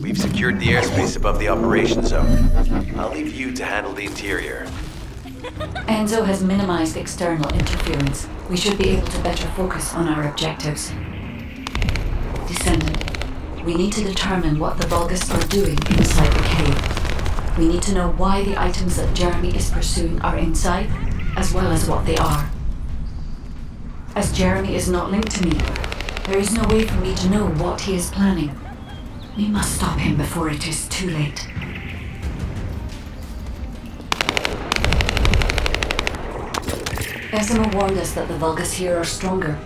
We've secured the airspace above the operation zone. I'll leave you to handle the interior. Enzo has minimized external interference. We should be able to better focus on our objectives. Descendant, we need to determine what the Vulgus are doing inside the cave. We need to know why the items that Jeremy is pursuing are inside, as well as what they are. As Jeremy is not linked to me, there is no way for me to know what he is planning. We must stop him before it is too late. Esimo warned us that the Vulgus here are stronger.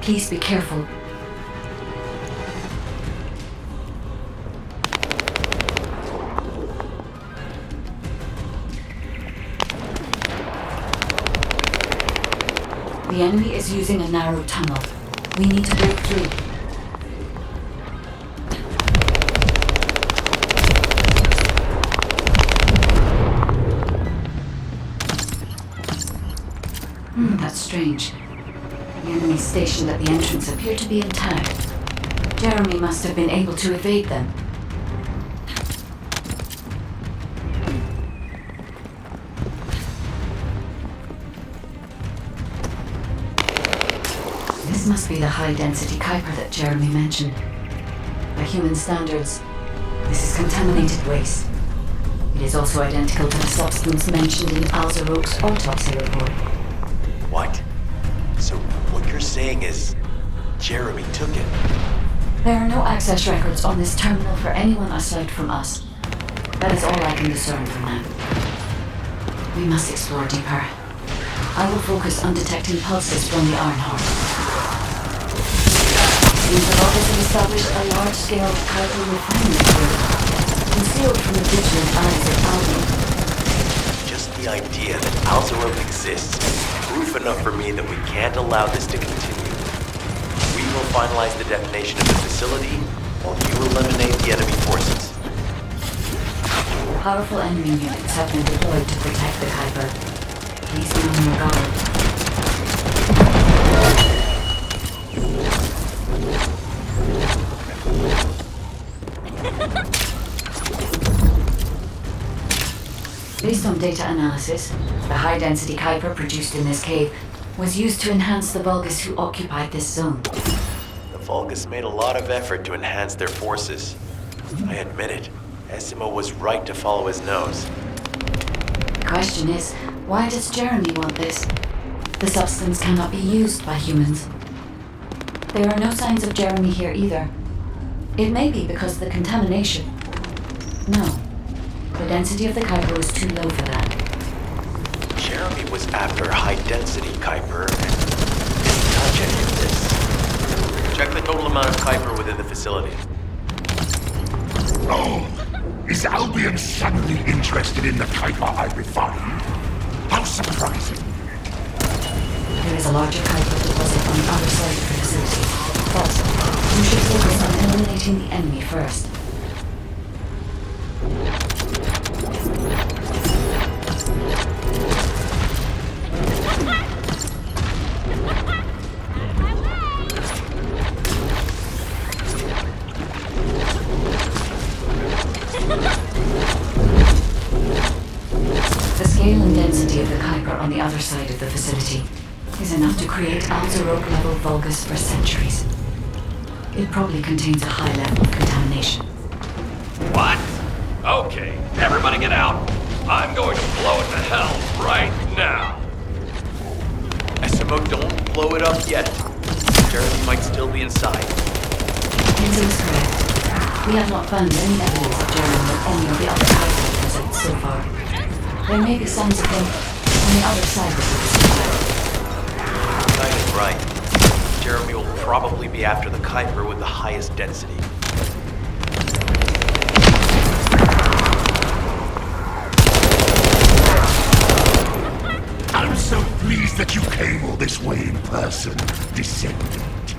Please be careful. The enemy is using a narrow tunnel. We need to break through. That's strange. The enemies stationed at the entrance appear to be intact. Jeremy must have been able to evade them. This must be the high-density Kuiper that Jeremy mentioned. By human standards, this is contaminated waste. It is also identical to the substance mentioned in Alzaroke's autopsy report. What? So what you're saying is Jeremy took it? There are no access records on this terminal for anyone aside from us. That is all I can discern for now. We must explore deeper. I will focus on detecting pulses from the Ironheart. The Vulgus have established a large-scale Kuiper refinement here, concealed from the vigilant eyes of Alvin. Just the idea that Alzaroke exists is proof enough for me that we can't allow this to continue. We will finalize the detonation of the facility while you eliminate the enemy forces. Powerful enemy units have been deployed to protect the Kuiper. Please be on your guard. Based on data analysis, the high-density Kuiper produced in this cave was used to enhance the Vulgus who occupied this zone. The Vulgus made a lot of effort to enhance their forces. I admit it, Esimo was right to follow his nose. The question is, why does Jeremy want this? The substance cannot be used by humans. There are no signs of Jeremy here either. It may be because of the contamination. No. The density of the Kuiper was too low for that. Jeremy was after high-density Kuiper and didn't touch any of this. Check the total amount of Kuiper within the facility. Oh, is Albion suddenly interested in the Kuiper I refined? How surprising. There is a larger Kuiper deposit on the other side of the facility. But you should focus on eliminating the enemy first. The scale and density of the Kuiper on the other side of the facility is enough to create Alzaroke-level Vulgus for centuries. It probably contains a high level of contamination. What? Okay, everybody get out. I'm going to blow it to hell right now. Esimo, don't blow it up yet. Jeremy might still be inside. Enzo is correct. We have not found any evidence of Jeremy or any of the other Kuiper present so far. There may be signs of him on the other side of the facility. Knight is right. Jeremy will probably be after the Kuiper with the highest density. I'm so pleased that you came all this way in person, Descendant.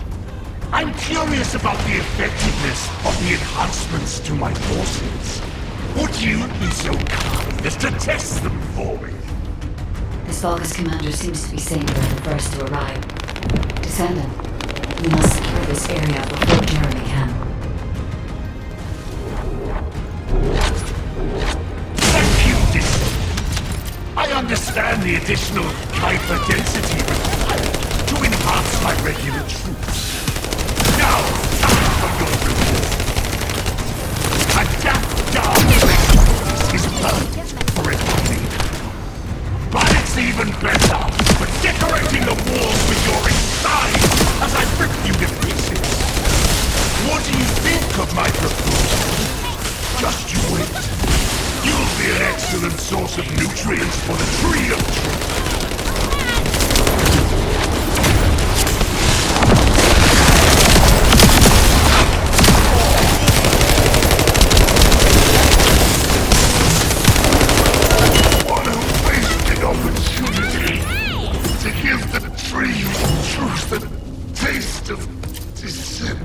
I'm curious about the effectiveness of the enhancements to my forces. Would you be so kind as to test them for me? This Vulgus commander seems to be saying we're the first to arrive. Descendant, we must secure this area before Jeremy can. the additional Kuiper density required to enhance my regular troops. Now, time for your reward. A daft dark place is perfect for a king. But it's even better for decorating the walls with your inside as I rip you to pieces. What do you think of my proposal? Just you wait. You'll be an excellent source of nutrients for the tree of truth. What a wasted opportunity to give the tree of truth a taste of Descendant.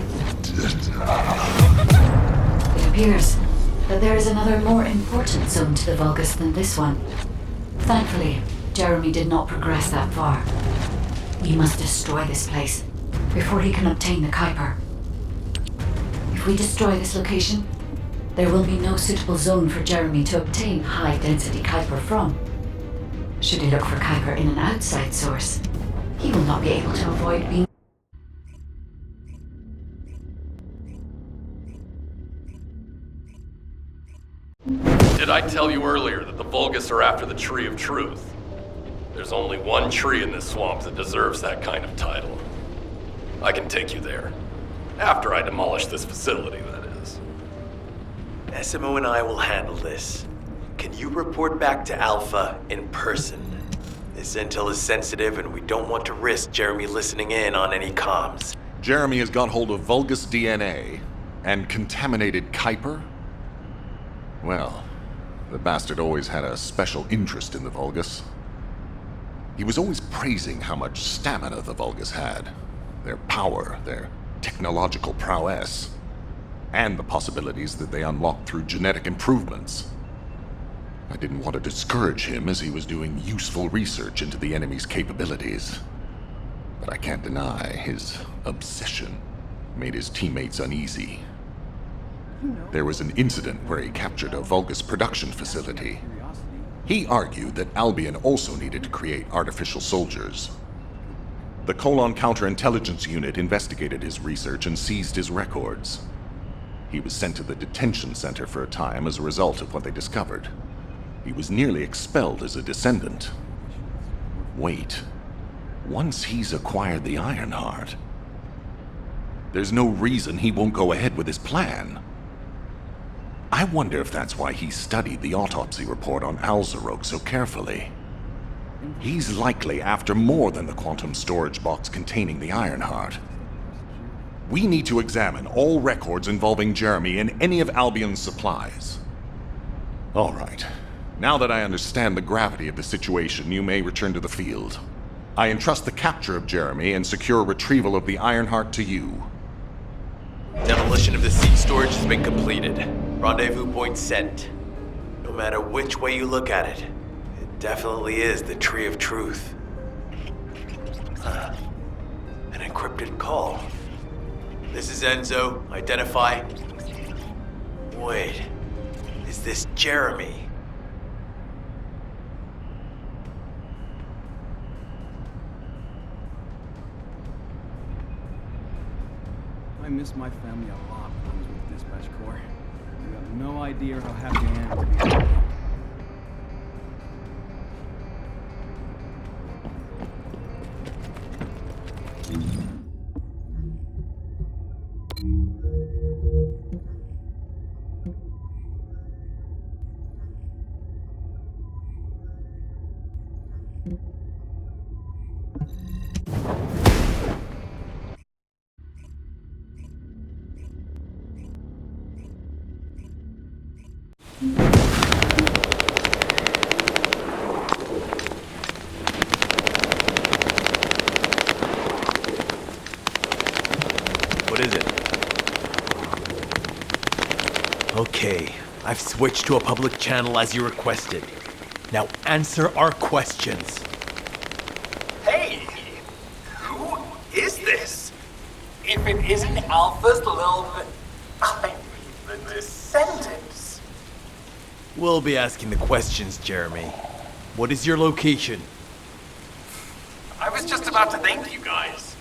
It appears that there is another more important zone to the Vulgus than this one. Thankfully, Jeremy did not progress that far. We must destroy this place before he can obtain the Kuiper. If we destroy this location, there will be no suitable zone for Jeremy to obtain high-density Kuiper from. Should he look for Kuiper in an outside source, he will not be able to avoid being Did I tell you earlier that the Vulgus are after the Tree of Truth? There's only one tree in this swamp that deserves that kind of title. I can take you there. After I demolish this facility, that is. SMO and I will handle this. Can you report back to Alpha in person? This intel is sensitive and we don't want to risk Jeremy listening in on any comms. Jeremy has got hold of Vulgus DNA and contaminated Kuiper? Well, the bastard always had a special interest in the Vulgus. He was always praising how much stamina the Vulgus had, their power, their technological prowess, and the possibilities that they unlocked through genetic improvements. I didn't want to discourage him as he was doing useful research into the enemy's capabilities. But I can't deny his obsession made his teammates uneasy. There was an incident where he captured a Vulgus production facility. He argued that Albion also needed to create artificial soldiers. The Colon Counterintelligence Unit investigated his research and seized his records. He was sent to the detention center for a time as a result of what they discovered. He was nearly expelled as a Descendant. Wait. Once he's acquired the Ironheart, there's no reason he won't go ahead with his plan. I wonder if that's why he studied the autopsy report on Alzarok so carefully. He's likely after more than the quantum storage box containing the Ironheart. We need to examine all records involving Jeremy and any of Albion's supplies. All right. Now that I understand the gravity of the situation, you may return to the field. I entrust the capture of Jeremy and secure retrieval of the Ironheart to you. Demolition of the seed storage has been completed. Rendezvous point set. No matter which way you look at it, it definitely is the Tree of Truth. An encrypted call. This is Enzo. Identify. Wait. Is this Jeremy? I miss my family a lot when I was with Dispatch Corps. You have no idea how happy I am to be here. What is it? Okay, I've switched to a public channel as you requested. Now answer our questions. Hey! Who is this? If it isn't Alpha's little... I mean, the Descendants. We'll be asking the questions, Jeremy. What is your location? I was just about to thank you guys.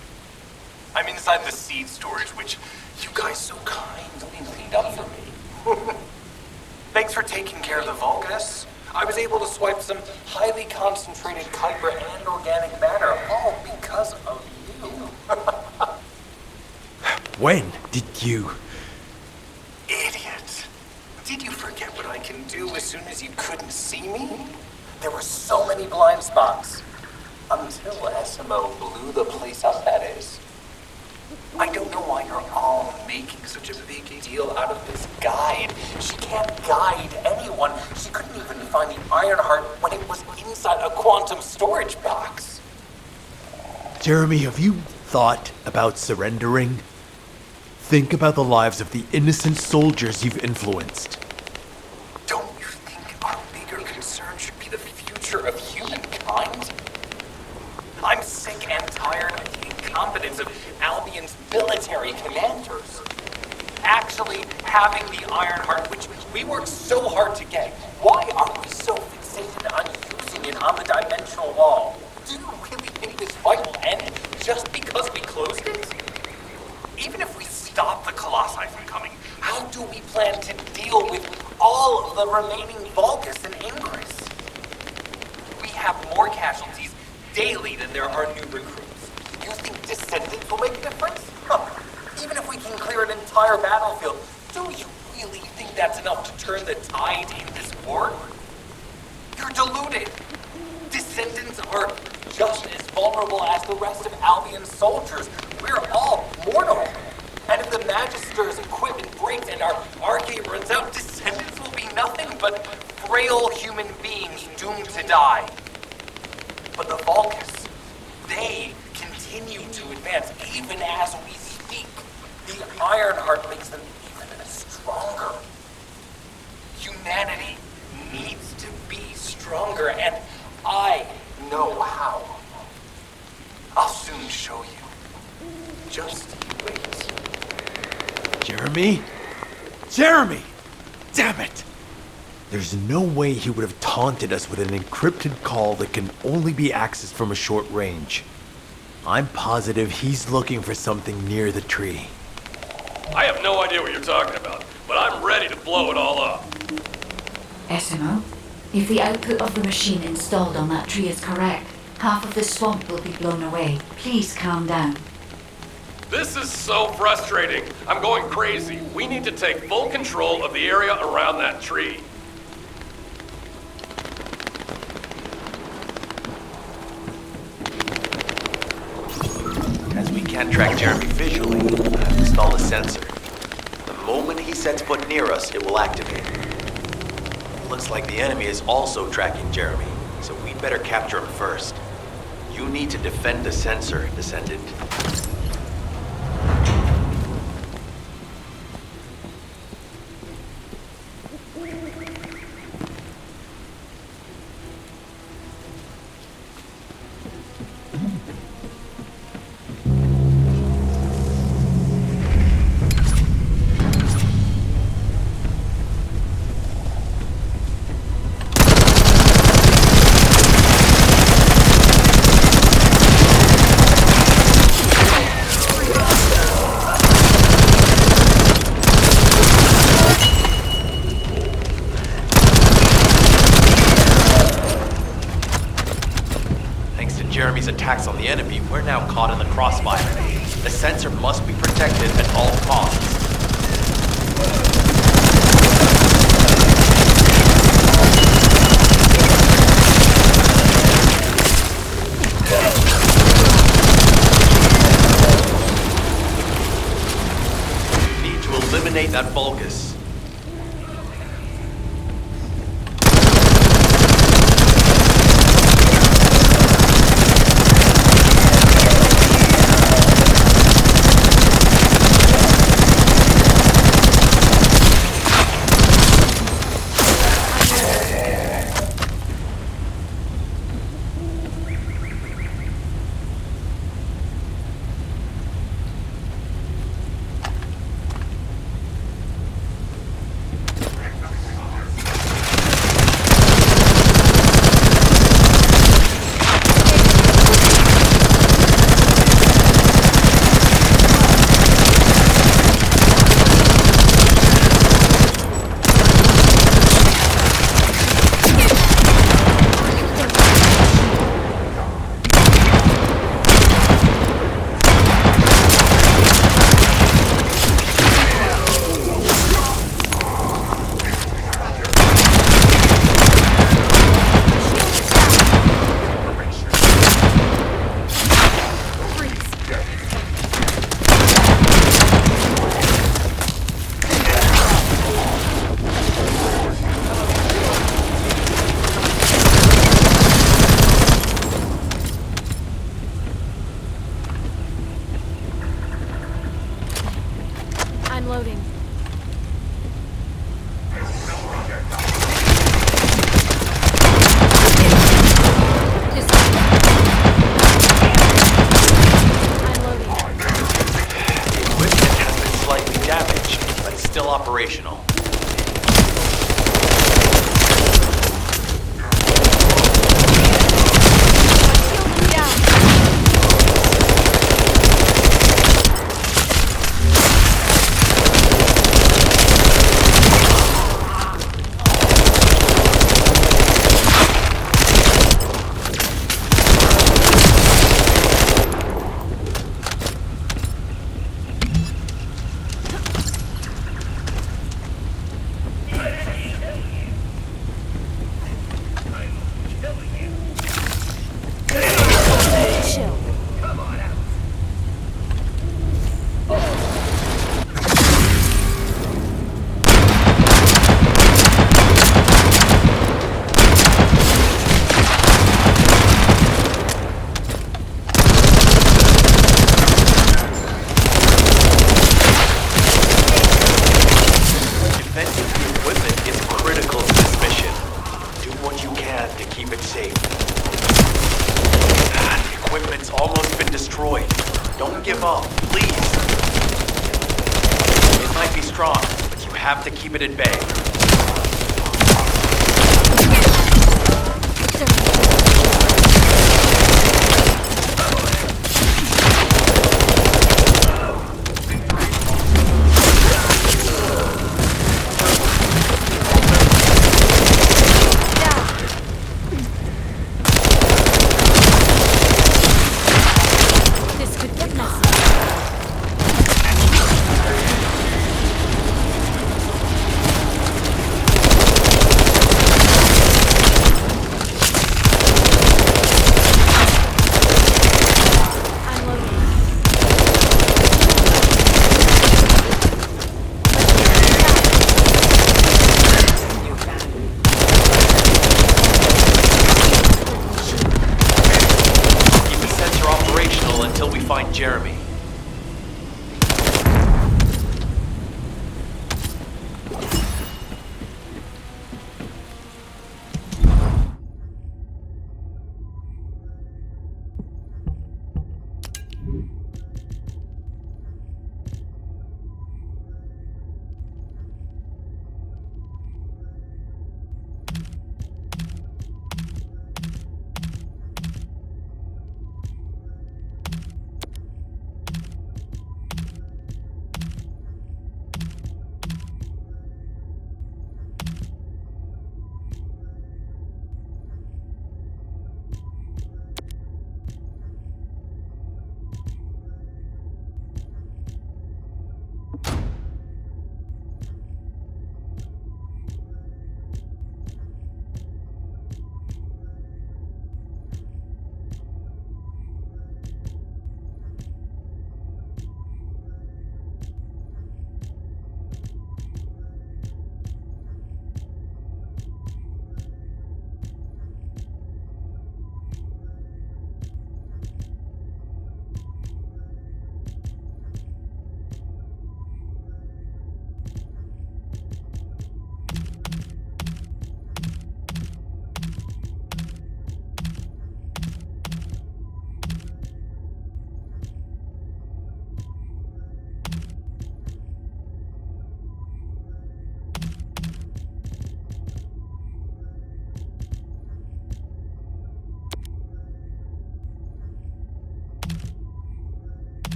I'm inside the seed storage, which you guys so kindly cleaned up for me. Thanks for taking care of the Vulgus. I was able to swipe some highly concentrated Kuiper and organic matter, all because of you. When did you? Idiot. Did you forget what I can do as soon as you couldn't see me? There were so many blind spots. Until SMO blew the place up, that is. I don't know why you're all making such a big deal out of this guide. She can't guide anyone. She couldn't even find the Ironheart when it was inside a quantum storage box. Jeremy, have you thought about surrendering? Think about the lives of the innocent soldiers you've influenced. Don't you think our bigger concern should be the future of humankind? I'm sick and tired of the incompetence of Albion's military commanders. Actually having the Ironheart, which we worked so hard to get, why are we so fixated on using it on the dimensional wall? Do you really think this fight will end just because we closed it? Even if we stop the Colossi from coming, how do we plan to deal with all of the remaining Vulgus and Ingress? We have more casualties daily than there are new recruits. You think Descendant will make a difference? Even if we can clear an entire battlefield, do you really think that's enough to turn the tide in this war? You're deluded. Descendants are just as vulnerable as the rest of Albion's soldiers. We're all mortal. And if the Magister's equipment breaks and our Arcade runs out, Descendants will be nothing but frail human beings doomed to die. But the Vulgus, they continue to advance even as we speak. The Ironheart makes them even stronger. Humanity needs to be stronger, and I know how. I'll soon show you. Just wait. Jeremy? Jeremy! Damn it! There's no way he would have taunted us with an encrypted call that can only be accessed from a short range. I'm positive he's looking for something near the tree. I have no idea what you're talking about, but I'm ready to blow it all up. SMO, if the output of the machine installed on that tree is correct, half of the swamp will be blown away. Please calm down. This is so frustrating. I'm going crazy. We need to take full control of the area around that tree. As we can't track Jeremy visually, I have installed a sensor. The moment he sets foot near us, it will activate. Looks like the enemy is also tracking Jeremy, so we'd better capture him first. You need to defend the sensor, Descendant. Jeremy's attacks on the enemy, we're now caught in the crossfire. The sensor must be protected at all costs. Need to eliminate that Vulgus. operational. Have to keep it at bay. Jeremy.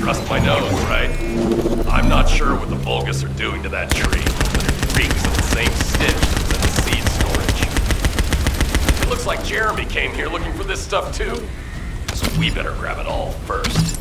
Trust my nose, right? I'm not sure what the Vulgus are doing to that tree, but it reeks of the same stench as in the seed storage. It looks like Jeremy came here looking for this stuff too, so we better grab it all first.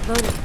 Loading.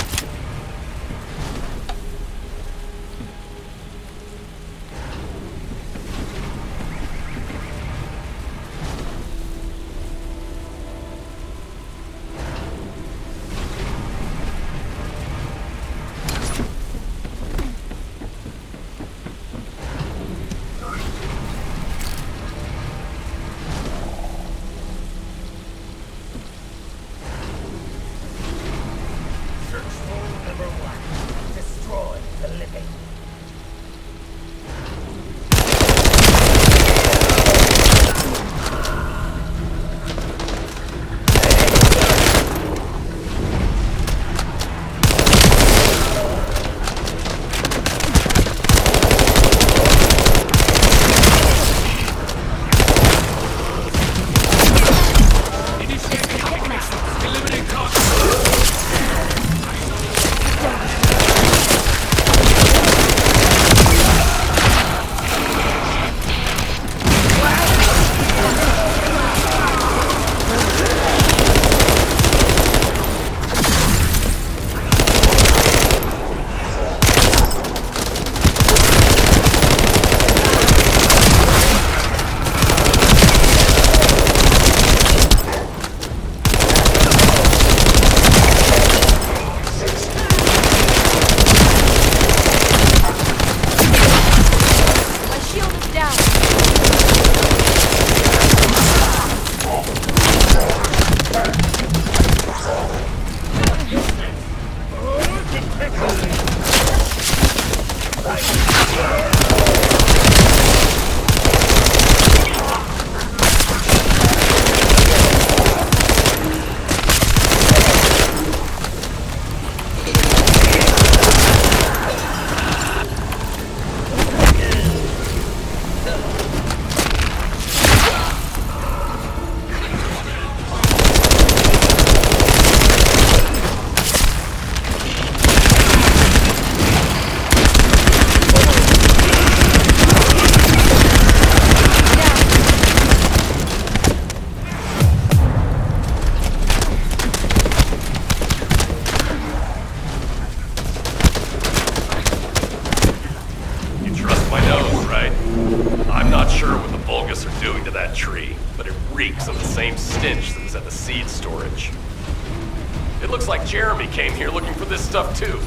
It looks like Jeremy came here looking for this stuff too.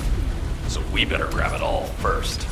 So we better grab it all first.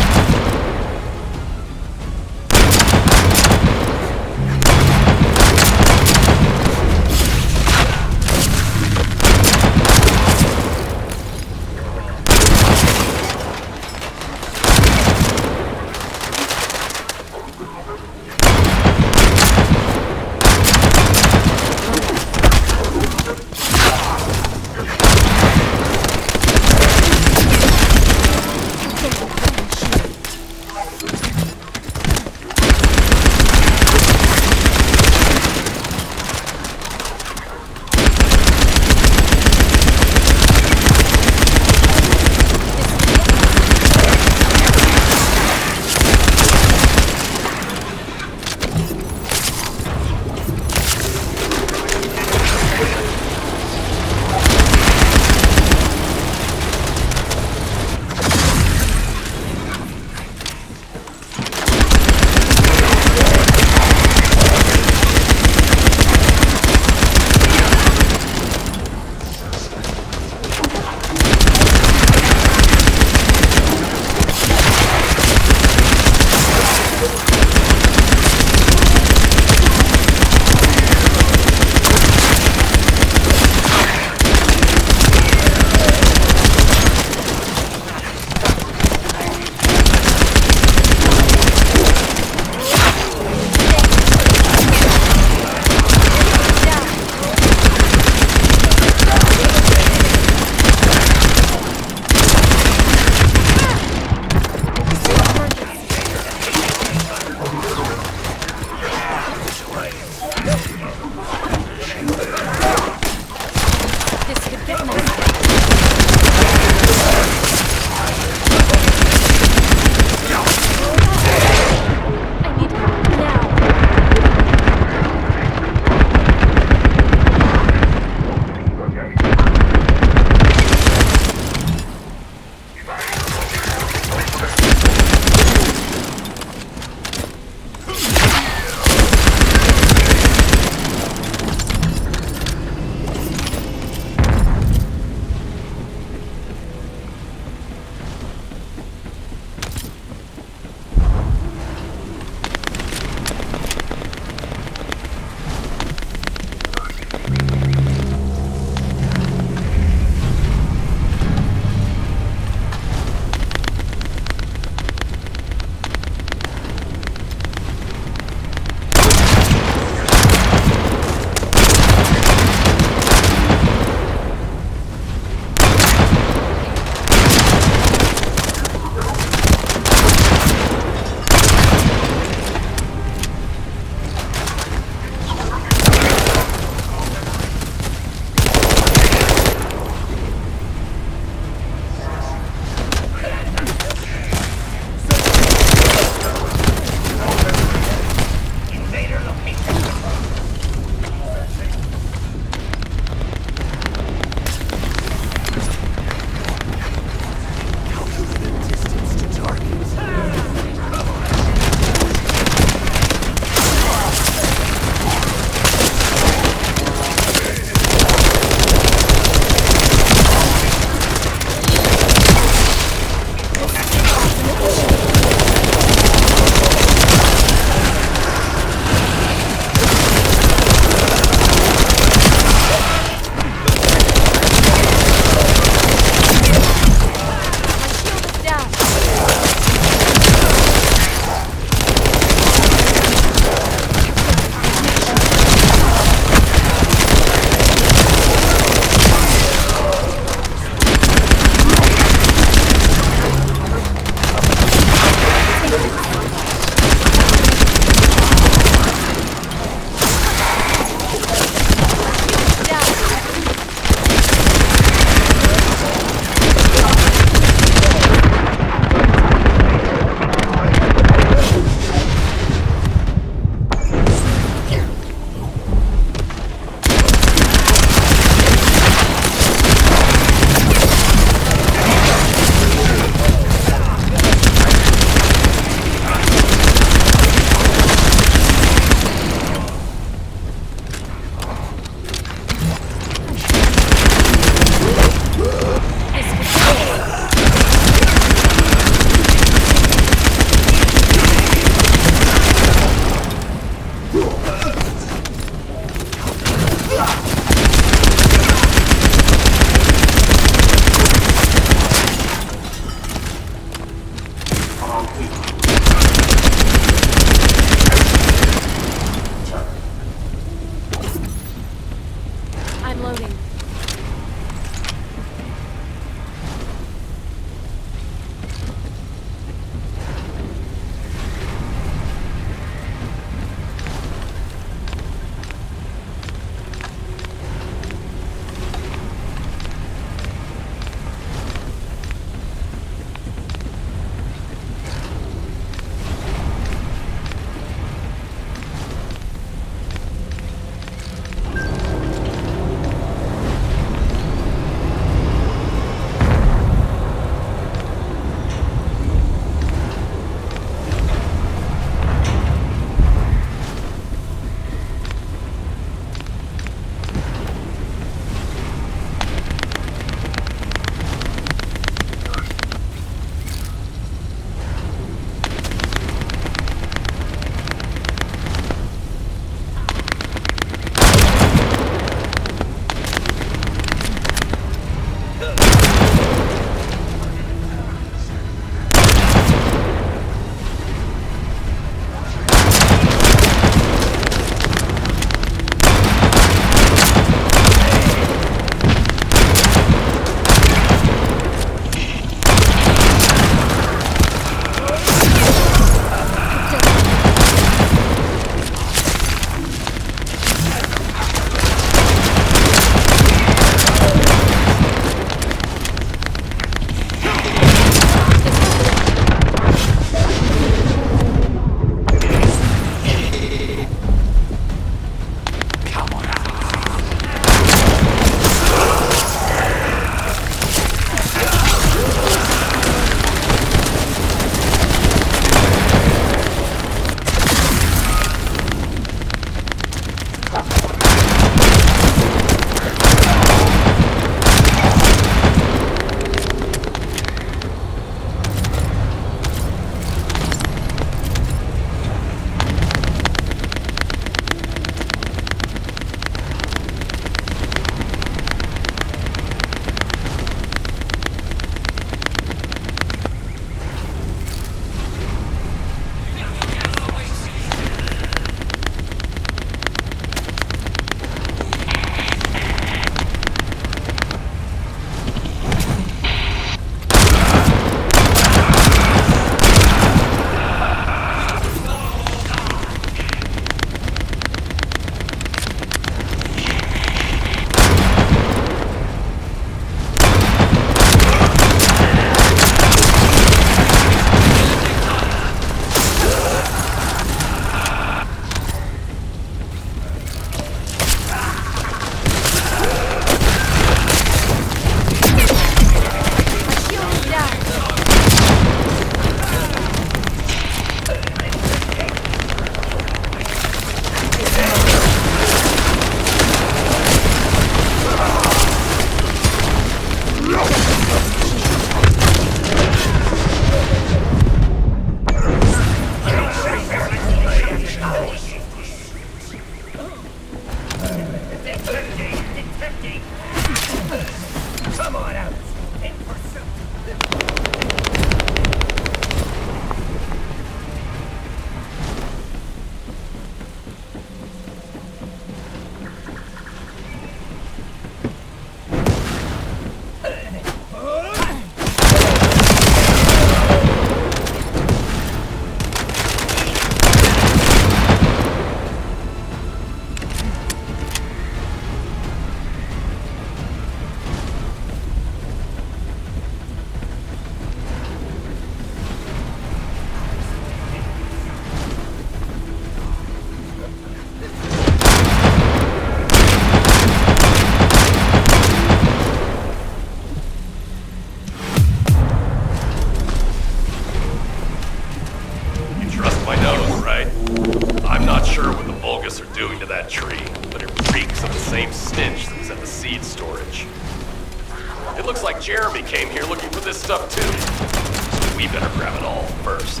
like Jeremy came here looking for this stuff too. So we better grab it all first.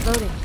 Loading.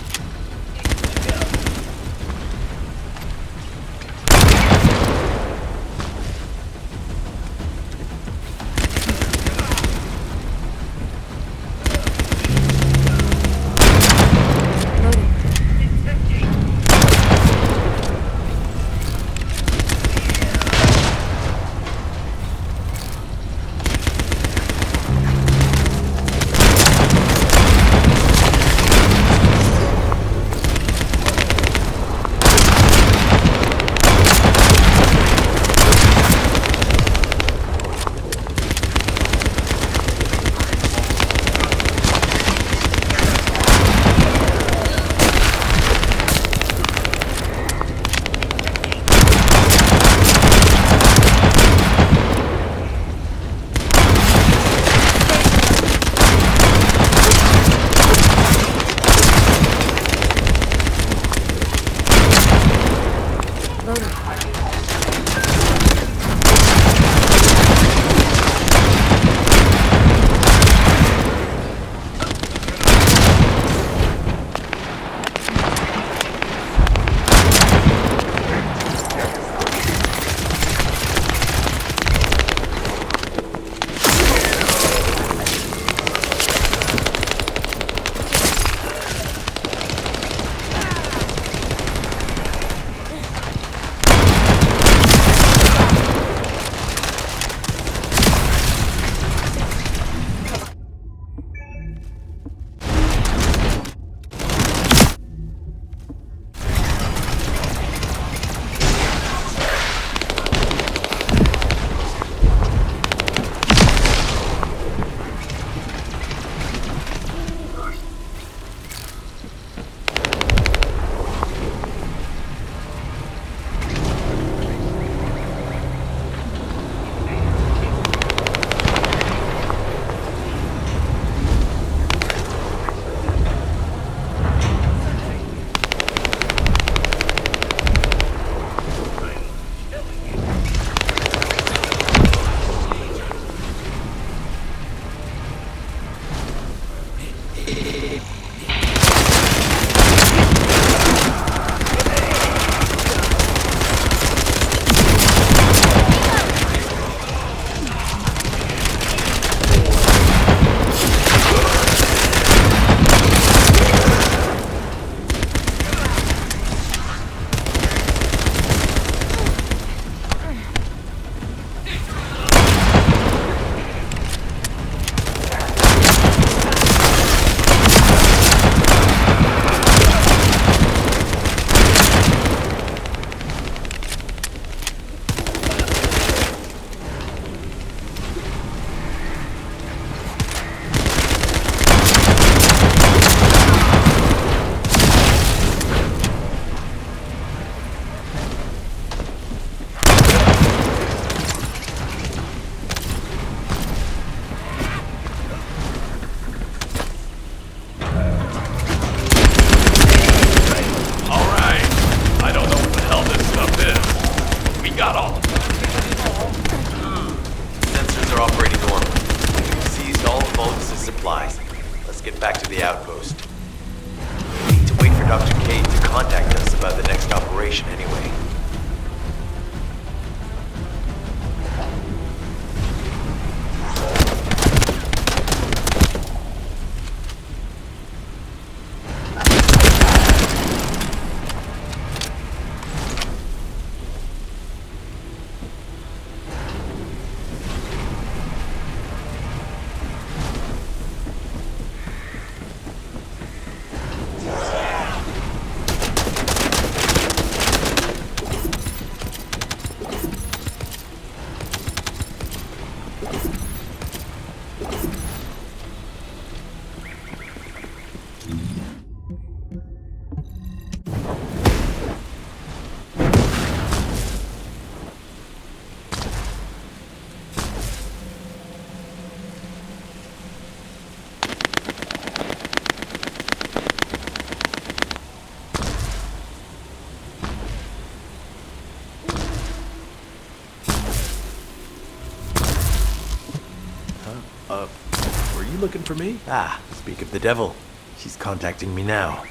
looking for me? Ah, speak of the devil. She's contacting me now.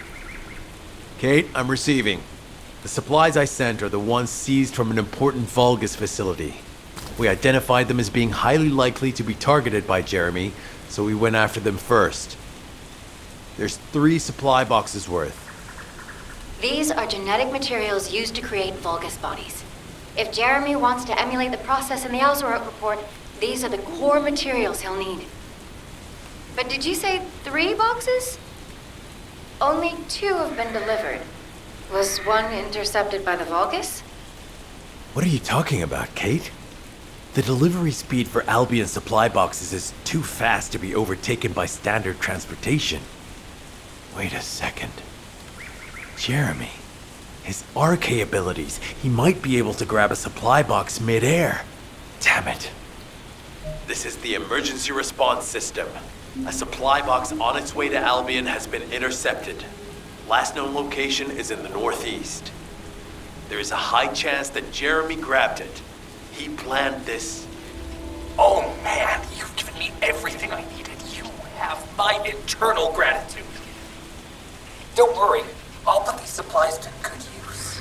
Kate, I'm receiving. The supplies I sent are the ones seized from an important Vulgus facility. We identified them as being highly likely to be targeted by Jeremy, so we went after them first. There's 3 supply boxes worth. These are genetic materials used to create Vulgus bodies. If Jeremy wants to emulate the process in the Alzarok report, these are the core materials he'll need. But did you say 3 boxes? Only 2 have been delivered. Was one intercepted by the Vulgus? What are you talking about, Kate? The delivery speed for Albion supply boxes is too fast to be overtaken by standard transportation. Wait a second. Jeremy. His RK abilities. He might be able to grab a supply box mid-air. Damn it. This is the emergency response system. A supply box on its way to Albion has been intercepted. Last known location is in the northeast. There is a high chance that Jeremy grabbed it. He planned this. Oh man, you've given me everything I needed. You have my eternal gratitude. Don't worry, I'll put these supplies to good use.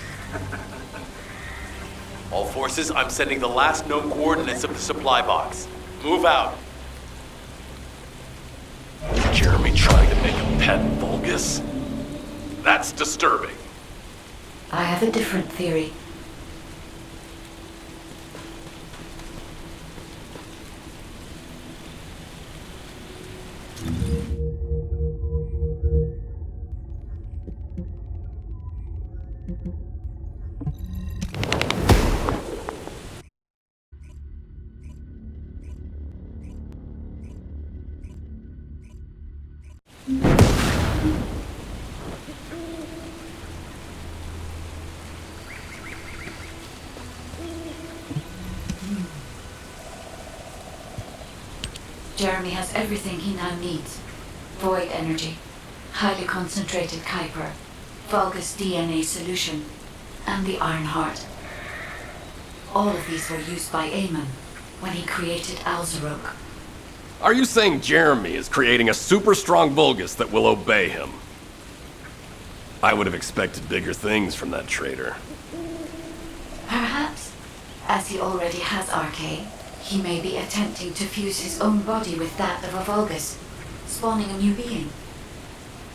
All forces, I'm sending the last known coordinates of the supply box. Move out. Jeremy trying to make a pet Vulgus? That's disturbing. I have a different theory. Jeremy has everything he now needs. Void energy, highly concentrated Kuiper, Vulgus DNA solution, and the Iron Heart. All of these were used by Eamon when he created Alzarok. Are you saying Jeremy is creating a super strong Vulgus that will obey him? I would have expected bigger things from that traitor. Perhaps, as he already has RK, he may be attempting to fuse his own body with that of a Vulgus, spawning a new being.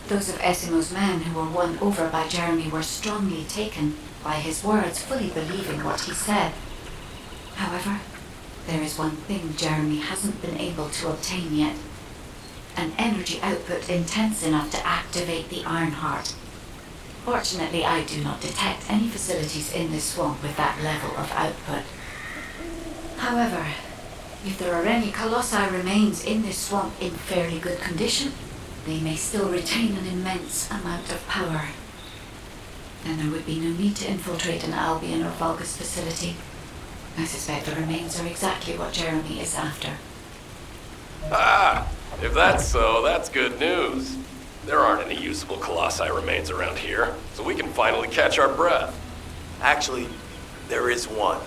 Those of Esimo's men who were won over by Jeremy were strongly taken by his words, fully believing what he said. However, there is one thing Jeremy hasn't been able to obtain yet. An energy output intense enough to activate the Iron Heart. Fortunately, I do not detect any facilities in this swamp with that level of output. However, if there are any Colossi remains in this swamp in fairly good condition, they may still retain an immense amount of power. Then there would be no need to infiltrate an Albion or Vulgus facility. I suspect the remains are exactly what Jeremy is after. Ah, if that's so, that's good news. There aren't any usable Colossi remains around here, so we can finally catch our breath. Actually, there is one.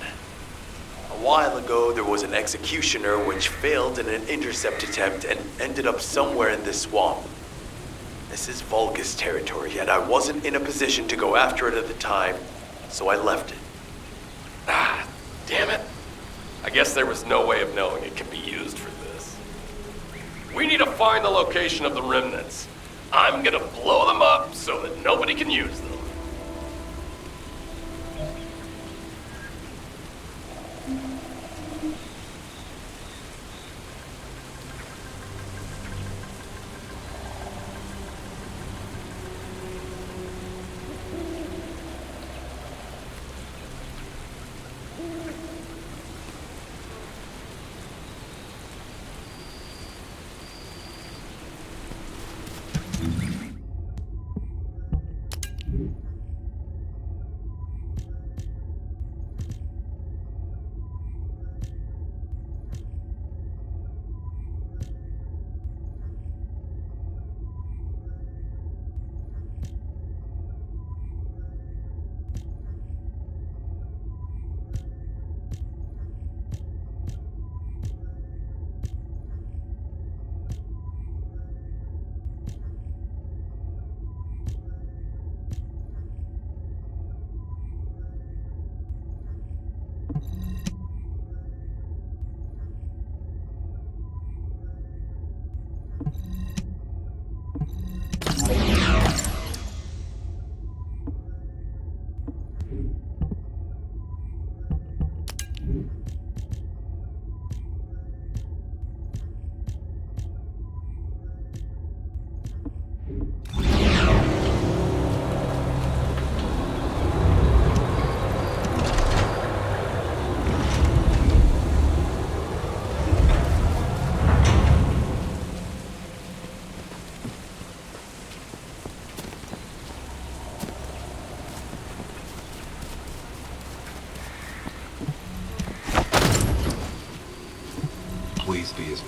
A while ago, there was an executioner which failed in an intercept attempt and ended up somewhere in this swamp. This is Vulgus territory, and I wasn't in a position to go after it at the time, so I left it. Ah, damn it. I guess there was no way of knowing it could be used for this. We need to find the location of the remnants. I'm gonna blow them up so that nobody can use them.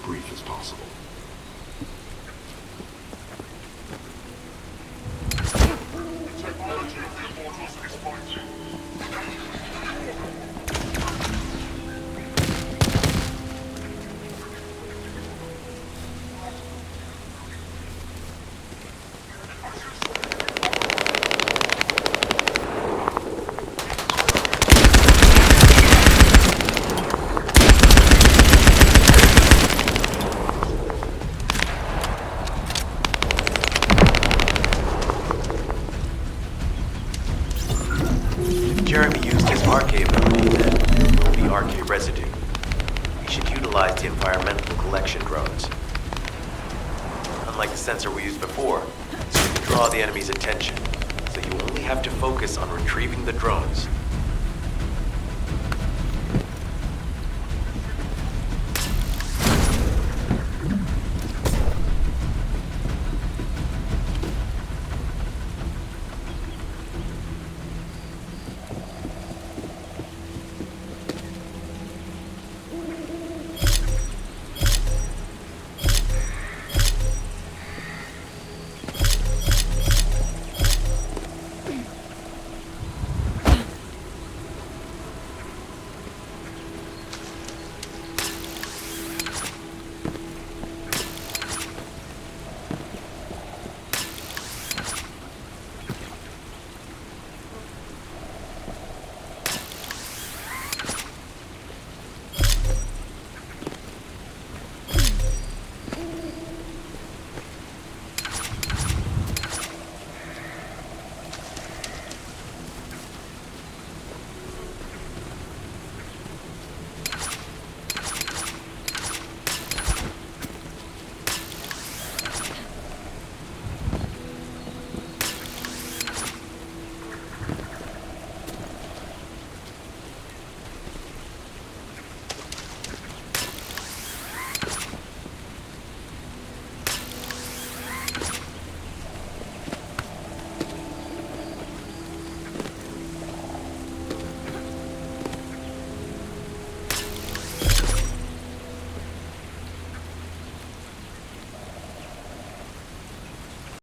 brief as possible. Technology of the Immortals is fighting. Jeremy used his RK ability, then there will be RK residue. We should utilize the environmental collection drones. Unlike the sensor we used before, so we can draw the enemy's attention. So you only have to focus on retrieving the drones.